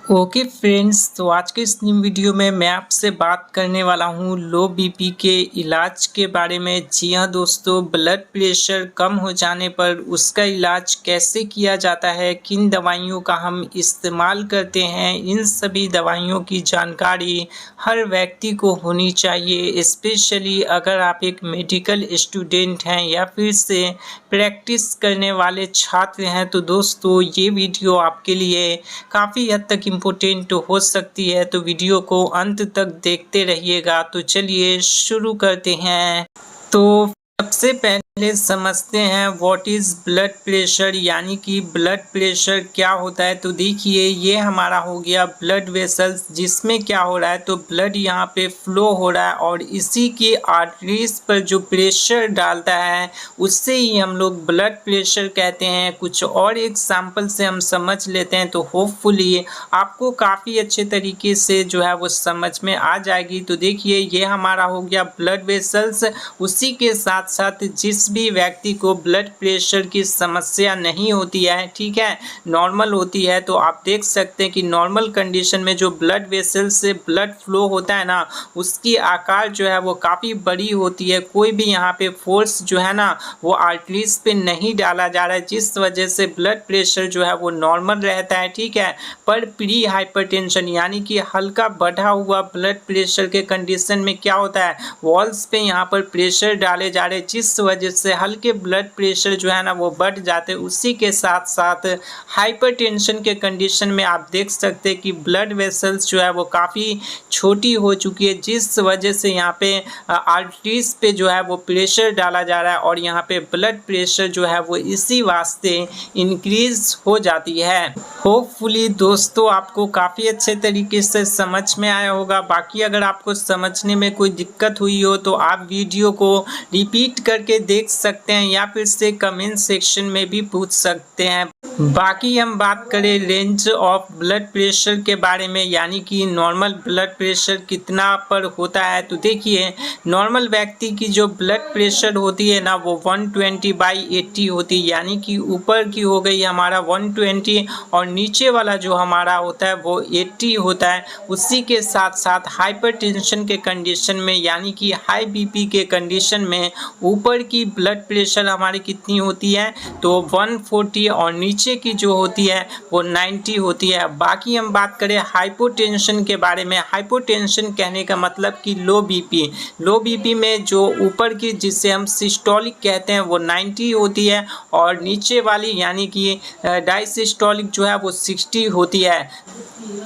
Okay friends, तो आज के इस न्यू वीडियो में मैं आपसे बात करने वाला हूँ लो बीपी के इलाज के बारे में। जी हाँ दोस्तों, ब्लड प्रेशर कम हो जाने पर उसका इलाज कैसे किया जाता है, किन दवाइयों का हम इस्तेमाल करते हैं, इन सभी दवाइयों की जानकारी हर व्यक्ति को होनी चाहिए। स्पेशली अगर आप एक मेडिकल स्टूडेंट हैं या फिर से प्रैक्टिस करने वाले छात्र हैं तो दोस्तों ये वीडियो आपके लिए काफ़ी हद तक इम्पोर्टेंट हो सकती है। तो वीडियो को अंत तक देखते रहिएगा। तो चलिए शुरू करते हैं। तो सबसे पहले समझते हैं व्हाट इज़ ब्लड प्रेशर, यानी कि ब्लड प्रेशर क्या होता है। तो देखिए, ये हमारा हो गया ब्लड वेसल्स, जिसमें क्या हो रहा है तो ब्लड यहाँ पे फ्लो हो रहा है और इसी की आर्टरीज पर जो प्रेशर डालता है उससे ही हम लोग ब्लड प्रेशर कहते हैं। कुछ और एग्जाम्पल से हम समझ लेते हैं तो होपफुली आपको काफ़ी अच्छे तरीके से जो है वो समझ में आ जाएगी। तो देखिए, ये हमारा हो गया ब्लड वेसल्स। उसी के साथ साथ जिस भी व्यक्ति को ब्लड प्रेशर की समस्या नहीं होती है, ठीक है, नॉर्मल होती है, तो आप देख सकते हैं कि नॉर्मल कंडीशन में जो ब्लड वेसल से ब्लड फ्लो होता है ना, उसकी आकार जो है वो काफ़ी बड़ी होती है। कोई भी यहाँ पे फोर्स जो है ना वो आर्टरीज पे नहीं डाला जा रहा है, जिस वजह से ब्लड प्रेशर जो है वो नॉर्मल रहता है, ठीक है। पर प्री हाइपरटेंशन यानी कि हल्का बढ़ा हुआ ब्लड प्रेशर के कंडीशन में क्या होता है, वॉल्स पे यहाँ पर प्रेशर डाले जा रहे, जिस वजह से हल्के ब्लड प्रेशर जो है ना वो बढ़ जाते हैं। उसी के साथ साथ हाइपरटेंशन के कंडीशन में आप देख सकते हैं कि ब्लड वेसल्स जो है वो काफ़ी छोटी हो चुकी है, जिस वजह से यहाँ पे आर्टरीज पे जो है वो प्रेशर डाला जा रहा है और यहाँ पे ब्लड प्रेशर जो है वो इसी वास्ते इंक्रीज हो जाती है। होपफुली दोस्तों आपको काफ़ी अच्छे तरीके से समझ में आया होगा। बाकी अगर आपको समझने में कोई दिक्कत हुई हो तो आप वीडियो को रिपीट करके देख सकते हैं या फिर से कमेंट सेक्शन में भी पूछ सकते हैं। बाकी हम बात करें रेंज ऑफ ब्लड प्रेशर के बारे में, यानी कि नॉर्मल ब्लड प्रेशर कितना पर होता है। तो देखिए, नॉर्मल व्यक्ति की जो ब्लड प्रेशर होती है ना वो 120/80 होती है, यानी कि ऊपर की हो गई हमारा 120 और नीचे वाला जो हमारा होता है वो 80 होता है। उसी के साथ साथ हाइपरटेंशन के कंडीशन में, यानी कि हाई बीपी के कंडीशन में ऊपर की ब्लड प्रेशर हमारी कितनी होती है तो 140 और नीचे की जो होती है वो 90 होती है। बाकी हम बात करें हाइपोटेंशन के बारे में। हाइपोटेंशन कहने का मतलब कि लो बीपी में जो ऊपर की जिसे हम सिस्टोलिक कहते हैं वो 90 होती है और नीचे वाली यानी कि डायसिस्टोलिक जो है वो 60 होती है।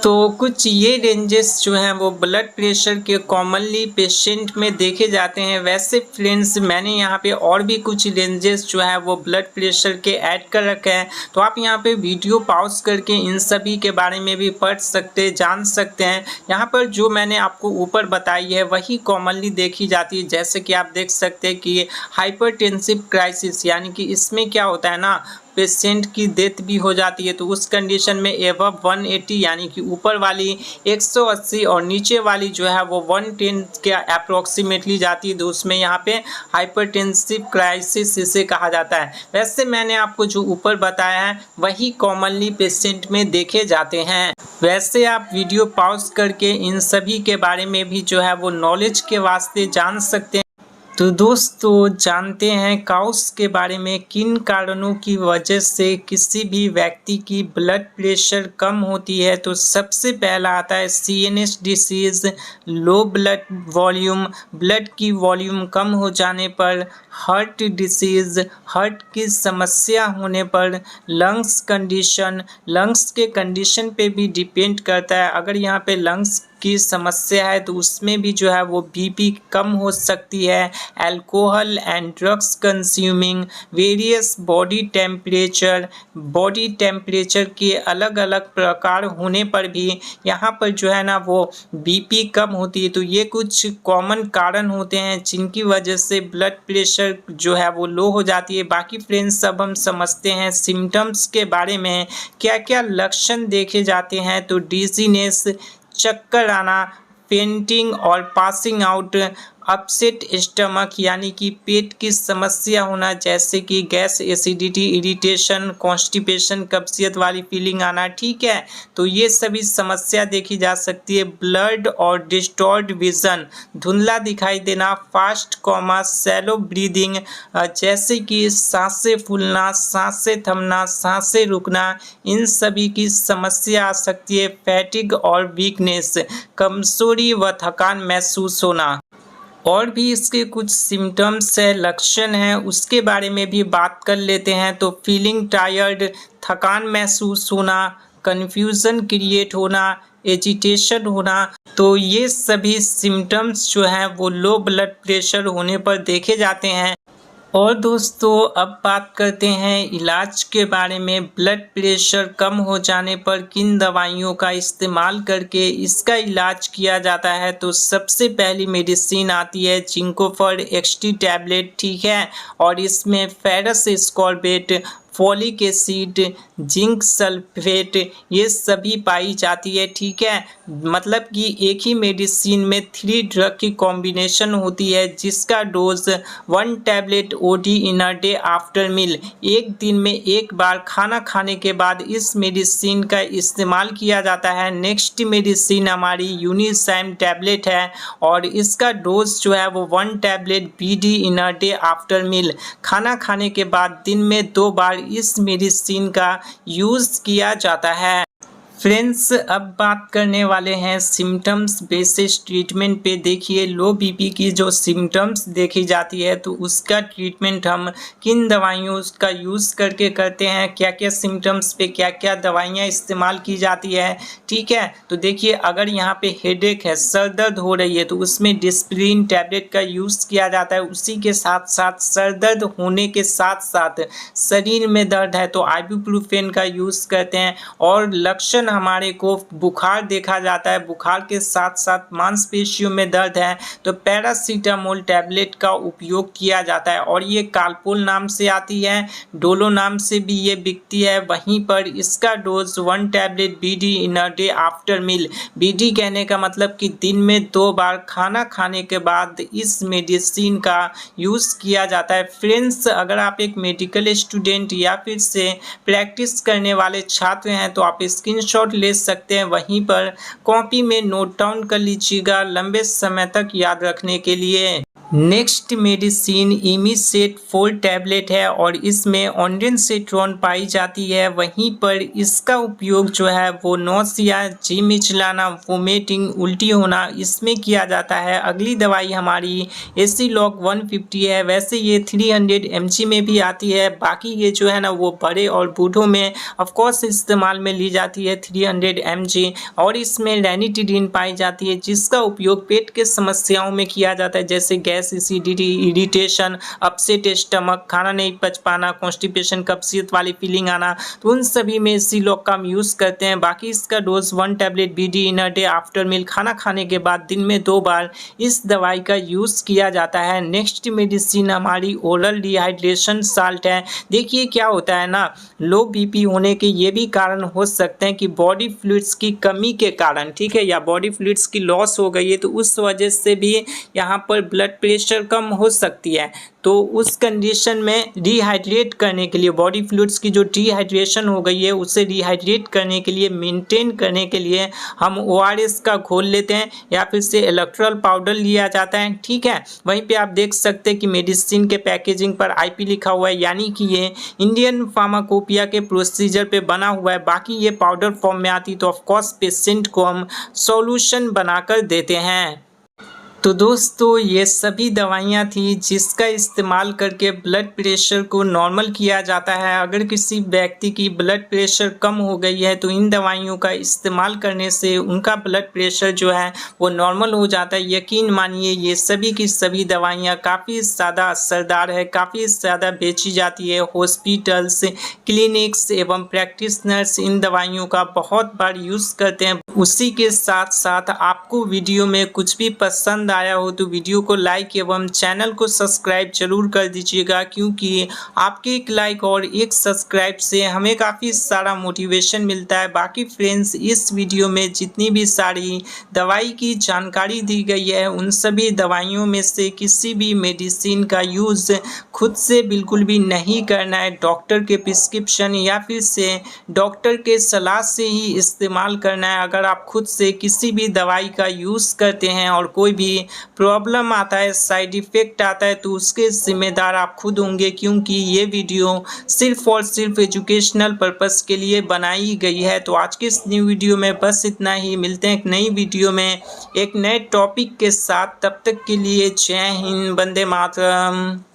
तो कुछ ये रेंजेस जो हैं वो ब्लड प्रेशर के कॉमनली पेशेंट में देखे जाते हैं। वैसे फ्रेंड्स, मैंने यहाँ पे और भी कुछ रेंजेस जो है वो ब्लड प्रेशर के ऐड कर रखे हैं, तो आप यहाँ पे वीडियो पॉज करके इन सभी के बारे में भी पढ़ सकते जान सकते हैं। यहाँ पर जो मैंने आपको ऊपर बताई है वही कॉमनली देखी जाती है। जैसे कि आप देख सकते हैं कि हाइपरटेंसिव क्राइसिस, यानी कि इसमें क्या होता है ना, पेशेंट की डेथ भी हो जाती है। तो उस कंडीशन में एबव 180 यानी कि ऊपर वाली 180 और नीचे वाली जो है वो 110 के अप्रोक्सीमेटली जाती है, तो उसमें यहाँ पे हाइपरटेंसिव क्राइसिस इसे कहा जाता है। वैसे मैंने आपको जो ऊपर बताया है वही कॉमनली पेशेंट में देखे जाते हैं। वैसे आप वीडियो पॉज करके इन सभी के बारे में भी जो है वो नॉलेज के वास्ते जान सकते हैं। तो दोस्तों, जानते हैं काउस के बारे में, किन कारणों की वजह से किसी भी व्यक्ति की ब्लड प्रेशर कम होती है। तो सबसे पहला आता है CNS disease, low blood volume, blood की वॉल्यूम कम हो जाने पर, हार्ट डिसीज़, हार्ट की समस्या होने पर, लंग्स कंडीशन, लंग्स के कंडीशन पे भी डिपेंड करता है। अगर यहाँ पे लंग्स की समस्या है तो उसमें भी जो है वो बीपी कम हो सकती है। Alcohol and drugs consuming, various body temperature के अलग अलग प्रकार होने पर भी यहाँ पर जो है ना वो बीपी कम होती है। तो ये कुछ कॉमन कारण होते हैं जिनकी वजह से ब्लड प्रेशर जो है वो लो हो जाती है। बाकी फ्रेंड्स, अब हम समझते हैं सिम्टम्स के बारे में, क्या क्या लक्षण देखे जाते हैं। तो डिजीनेस, चक्कर आना, फेंटिंग और पासिंग आउट, अपसेट स्टमक यानी कि पेट की समस्या होना, जैसे कि गैस, एसिडिटी, इरिटेशन, कॉन्स्टिपेशन, कब्जियत वाली फीलिंग आना। ठीक है, तो ये सभी समस्या देखी जा सकती है। ब्लड और डिस्टॉर्ट विजन, धुंधला दिखाई देना, फास्ट कोमा, शैलो ब्रीदिंग, जैसे कि सांसें फूलना, सांसें थमना, सांसें रुकना, इन सभी की समस्या आ सकती है। फैटिग और वीकनेस, कमजोरी व थकान महसूस होना। और भी इसके कुछ सिम्टम्स है, लक्षण हैं, उसके बारे में भी बात कर लेते हैं। तो फीलिंग टायर्ड, थकान महसूस होना, कन्फ्यूज़न क्रिएट होना, एजिटेशन होना, तो ये सभी सिम्टम्स जो हैं वो लो ब्लड प्रेशर होने पर देखे जाते हैं। और दोस्तों अब बात करते हैं इलाज के बारे में। ब्लड प्रेशर कम हो जाने पर किन दवाइयों का इस्तेमाल करके इसका इलाज किया जाता है। तो सबसे पहली मेडिसिन आती है जिंकोफर एक्सटी टैबलेट। ठीक है, और इसमें ferrous ascorbate, folic acid, zinc sulphate, ये सभी पाई जाती है। ठीक है, मतलब कि एक ही मेडिसिन में 3 ड्रग की कॉम्बिनेशन होती है, जिसका dose 1 tablet OD in a day after meal, एक दिन में एक बार खाना खाने के बाद इस मेडिसिन का इस्तेमाल किया जाता है। नेक्स्ट मेडिसिन हमारी यूनिसाइम टैबलेट है, और इसका डोज जो है वो 1 tablet BD in a day after meal, खाना खाने के बाद दिन में 2 बार इस मेडिसिन का यूज़ किया जाता है। फ्रेंड्स अब बात करने वाले हैं सिम्टम्स बेसिस ट्रीटमेंट पे। देखिए लो बीपी की जो सिम्टम्स देखी जाती है तो उसका ट्रीटमेंट हम किन दवाइयों का यूज़ करके करते हैं, क्या क्या सिम्टम्स पे क्या क्या दवाइयाँ इस्तेमाल की जाती है। ठीक है, तो देखिए अगर यहाँ पे हेडेक है, सर दर्द हो रही है, तो उसमें डिस्प्रिन टैबलेट का यूज़ किया जाता है। उसी के साथ साथ सर दर्द होने के साथ साथ शरीर में दर्द है तो आइबुप्रोफेन का यूज़ करते हैं। और लक्षण हमारे को बुखार देखा जाता है, बुखार के साथ साथ मांसपेशियों में दर्द है तो पैरासीटामोल टैबलेट का उपयोग किया जाता है। और ये कालपोल नाम से आती है, डोलो नाम से भी ये बिकती है। वहीं पर इसका dose 1 tablet BD in a day after meal, BD कहने का मतलब कि दिन में 2 बार खाना खाने के बाद इस मेडिसिन का यूज़ किया जाता है। फ्रेंड्स अगर आप एक मेडिकल स्टूडेंट या फिर से प्रैक्टिस करने वाले छात्र हैं तो आप स्क्रीनशॉट ले सकते हैं, वहीं पर कॉपी में नोट डाउन कर लीजिएगा लंबे समय तक याद रखने के लिए। नेक्स्ट मेडिसिन इमीसेट 4 टैबलेट है और इसमें ऑन्डेनसेट्रॉन पाई जाती है। वहीं पर इसका उपयोग जो है वो नौसिया, जी मिचलाना, वोमिटिंग, उल्टी होना, इसमें किया जाता है। अगली दवाई हमारी एसीलॉक 150 है, वैसे ये 300 mg में भी आती है। बाकी ये जो है ना वो बड़े और बूढ़ों में ऑफकोर्स इस्तेमाल में ली जाती है 300 mg। और इसमें लैनिटिडीन पाई जाती है जिसका उपयोग पेट के समस्याओं में किया जाता है, जैसे gas, acidity, irritation, upset stomach, खाना नहीं पच पाना, कॉन्स्टिपेशन, कब्जियत वाली फीलिंग आना, तो उन सभी में एसीलॉक का हम यूज़ करते हैं। बाकी इसका dose 1 tablet BD in a day after meal, खाना खाने के बाद दिन में 2 बार इस दवाई का यूज़ किया जाता है। नेक्स्ट मेडिसिन हमारी ओरल डिहाइड्रेशन साल्ट है। देखिए क्या होता है ना, लो बीपी होने के ये भी कारण हो सकते हैं कि बॉडी फ्लूइड्स की कमी के कारण, ठीक है, या बॉडी फ्लूइड्स की लॉस हो गई है तो उस वजह से भी यहाँ पर ब्लड प्रेशर कम हो सकती है। तो उस कंडीशन में डिहाइड्रेट करने के लिए, बॉडी फ्लूइड्स की जो डिहाइड्रेशन हो गई है उसे डिहाइड्रेट करने के लिए, मेंटेन करने के लिए हम ORS का घोल लेते हैं या फिर से इलेक्ट्रोल पाउडर लिया जाता है। ठीक है, वहीं पे आप देख सकते हैं कि मेडिसिन के पैकेजिंग पर IP लिखा हुआ है, यानी कि ये इंडियन फार्माकोपिया के प्रोसीजर पे बना हुआ है। बाकी ये पाउडर फॉर्म में आती तो ऑफकोर्स पेशेंट को हम सॉल्यूशन बनाकर देते हैं। तो दोस्तों ये सभी दवाइयाँ थी जिसका इस्तेमाल करके ब्लड प्रेशर को नॉर्मल किया जाता है। अगर किसी व्यक्ति की ब्लड प्रेशर कम हो गई है तो इन दवाइयों का इस्तेमाल करने से उनका ब्लड प्रेशर जो है वो नॉर्मल हो जाता है। यकीन मानिए ये सभी की सभी दवाइयाँ काफ़ी ज़्यादा असरदार है, काफ़ी ज़्यादा बेची जाती है। हॉस्पिटल्स, क्लिनिक्स एवं प्रैक्टिशनर्स इन दवाइयों का बहुत बार यूज़ करते हैं। उसी के साथ साथ आपको वीडियो में कुछ भी पसंद आया हो तो वीडियो को लाइक एवं चैनल को सब्सक्राइब जरूर कर दीजिएगा, क्योंकि आपके एक लाइक और एक सब्सक्राइब से हमें काफ़ी सारा मोटिवेशन मिलता है। बाकी फ्रेंड्स, इस वीडियो में जितनी भी सारी दवाई की जानकारी दी गई है उन सभी दवाइयों में से किसी भी मेडिसिन का यूज़ खुद से बिल्कुल भी नहीं करना है। डॉक्टर के प्रिस्क्रिप्शन या फिर से डॉक्टर के सलाह से ही इस्तेमाल करना है। अगर आप खुद से किसी भी दवाई का यूज़ करते हैं और कोई भी प्रॉब्लम आता है, साइड इफ़ेक्ट आता है, तो उसके ज़िम्मेदार आप खुद होंगे, क्योंकि ये वीडियो सिर्फ़ और सिर्फ एजुकेशनल पर्पस के लिए बनाई गई है। तो आज के इस न्यू वीडियो में बस इतना ही। मिलते हैं एक नई वीडियो में एक नए टॉपिक के साथ। तब तक के लिए जय हिंद, वंदे मातरम।